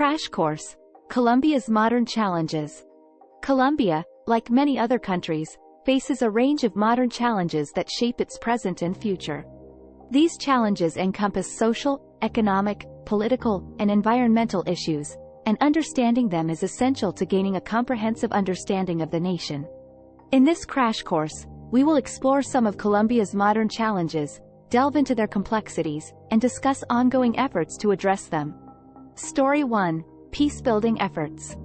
Crash Course: Colombia's Modern Challenges. Colombia, like many other countries, faces a range of modern challenges that shape its present and future. These challenges encompass social, economic, political, and environmental issues, and understanding them is essential to gaining a comprehensive understanding of the nation. In this crash course, we will explore some of Colombia's modern challenges, delve into their complexities, and discuss ongoing efforts to address them. Story 1: Peacebuilding efforts.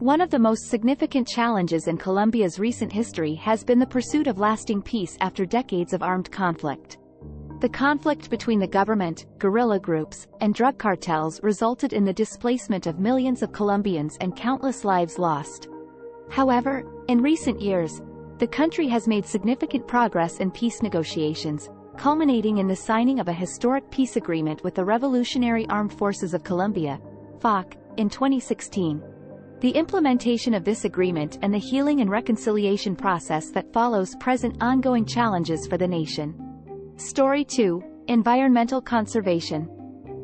One of the most significant challenges in Colombia's recent history has been the pursuit of lasting peace after decades of armed conflict. The conflict between the government, guerrilla groups, and drug cartels resulted in the displacement of millions of Colombians and countless lives lost. However, in recent years, the country has made significant progress in peace negotiations, culminating in the signing of a historic peace agreement with the Revolutionary Armed Forces of Colombia, FARC, in 2016. The implementation of this agreement and the healing and reconciliation process that follows present ongoing challenges for the nation. Story 2: Environmental conservation.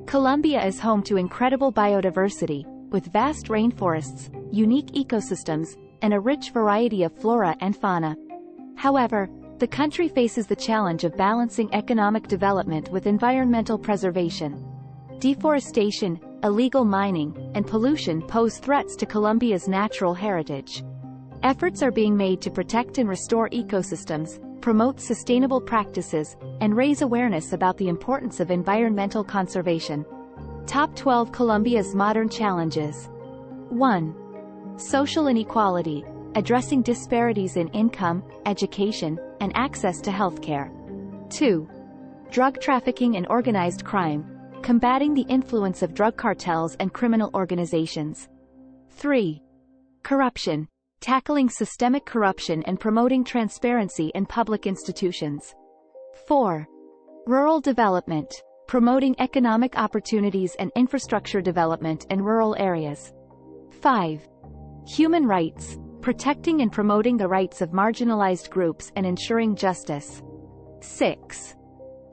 Colombia is home to incredible biodiversity, with vast rainforests, unique ecosystems, and a rich variety of flora and fauna. However, the country faces the challenge of balancing economic development with environmental preservation. Deforestation, illegal mining, and pollution pose threats to Colombia's natural heritage. Efforts are being made to protect and restore ecosystems, promote sustainable practices, and raise awareness about the importance of environmental conservation. Top 12 Colombia's modern challenges. 1. Social inequality, addressing disparities in income, education, and access to healthcare. 2. Drug trafficking and organized crime, combating the influence of drug cartels and criminal organizations. 3. Corruption, tackling systemic corruption and promoting transparency in public institutions. 4. Rural development, promoting economic opportunities and infrastructure development in rural areas. 5. Human rights, protecting and promoting the rights of marginalized groups and ensuring justice. 6.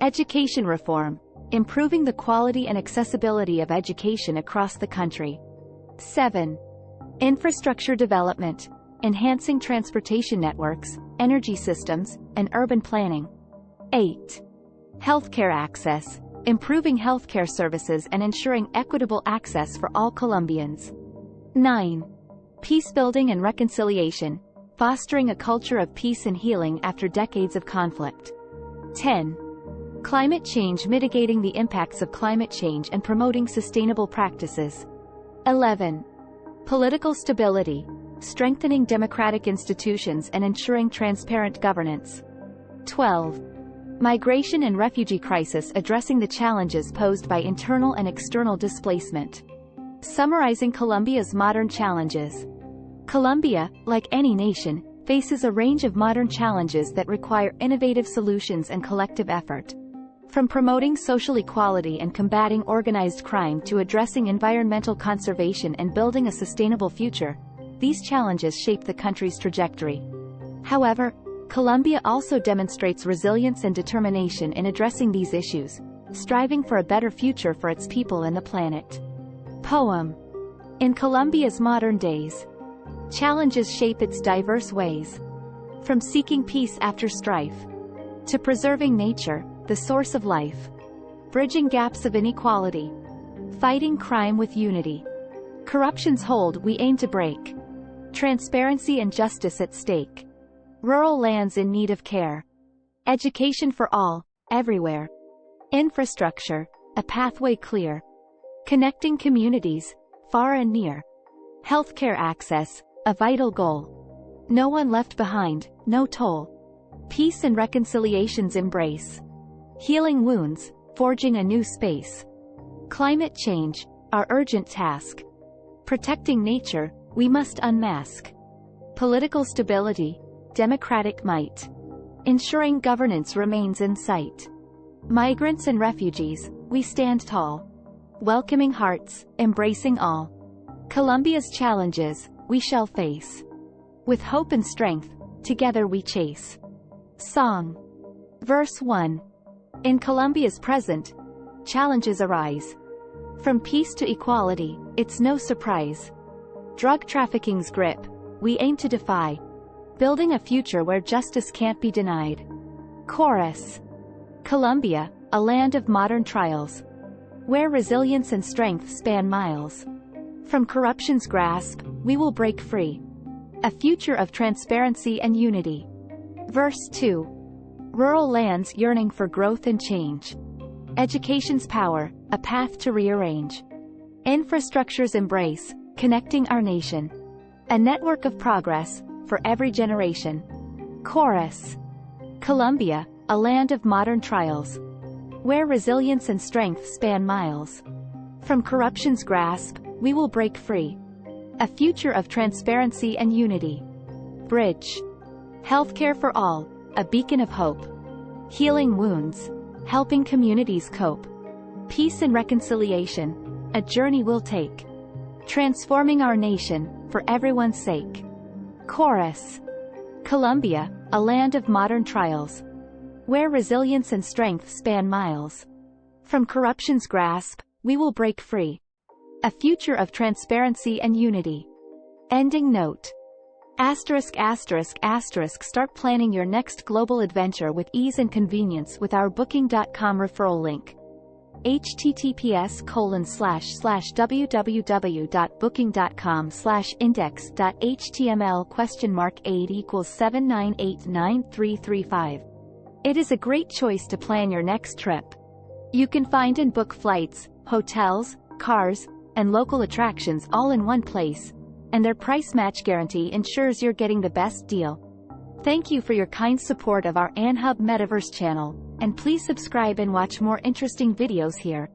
Education reform, improving the quality and accessibility of education across the country. 7. Infrastructure development, enhancing transportation networks, energy systems, and urban planning. 8. Healthcare access, improving healthcare services and ensuring equitable access for all Colombians. 9. Peacebuilding and reconciliation, fostering a culture of peace and healing after decades of conflict. 10. Climate change, mitigating the impacts of climate change and promoting sustainable practices. 11. Political stability, strengthening democratic institutions and ensuring transparent governance. 12. Migration and refugee crisis, addressing the challenges posed by internal and external displacement. Summarizing Colombia's modern challenges. Colombia, like any nation, faces a range of modern challenges that require innovative solutions and collective effort. From promoting social equality and combating organized crime to addressing environmental conservation and building a sustainable future, these challenges shape the country's trajectory. However, Colombia also demonstrates resilience and determination in addressing these issues, striving for a better future for its people and the planet. Poem. In Colombia's modern days, challenges shape its diverse ways. From seeking peace after strife, to preserving nature, the source of life, bridging gaps of inequality, fighting crime with unity. Corruption's hold we aim to break. Transparency and justice at stake. Rural lands in need of care. Education for all, everywhere. Infrastructure, a pathway clear. Connecting communities, far and near. Healthcare access, a vital goal. No one left behind, no toll. Peace and reconciliation's embrace. Healing wounds, forging a new space. Climate change, our urgent task. Protecting nature, we must unmask. Political stability, democratic might. Ensuring governance remains in sight. Migrants and refugees, we stand tall. Welcoming hearts, embracing all. Colombia's challenges, we shall face. With hope and strength, together we chase. Song. Verse 1. In Colombia's present, challenges arise. From peace to equality, it's no surprise. Drug trafficking's grip, we aim to defy. Building a future where justice can't be denied. Chorus. Colombia, a land of modern trials, where resilience and strength span miles. From corruption's grasp, we will break free. A future of transparency and unity. Verse 2. Rural lands yearning for growth and change. Education's power, a path to rearrange. Infrastructure's embrace, connecting our nation. A network of progress, for every generation. Chorus. Colombia, a land of modern trials, where resilience and strength span miles. From corruption's grasp, we will break free. A future of transparency and unity. Bridge. Healthcare for all, a beacon of hope. Healing wounds, helping communities cope. Peace and reconciliation, a journey we'll take. Transforming our nation, for everyone's sake. Chorus. Colombia, a land of modern trials, where resilience and strength span miles. From corruption's grasp, we will break free. A future of transparency and unity. Ending note. ******. Start planning your next global adventure with ease and convenience with our Booking.com referral link. https://www.booking.com/index.html?8=7989335. It is a great choice to plan your next trip. You can find and book flights, hotels, cars, and local attractions all in one place, and their price match guarantee ensures you're getting the best deal. Thank you for your kind support of our AnHub Metaverse channel, and please subscribe and watch more interesting videos here.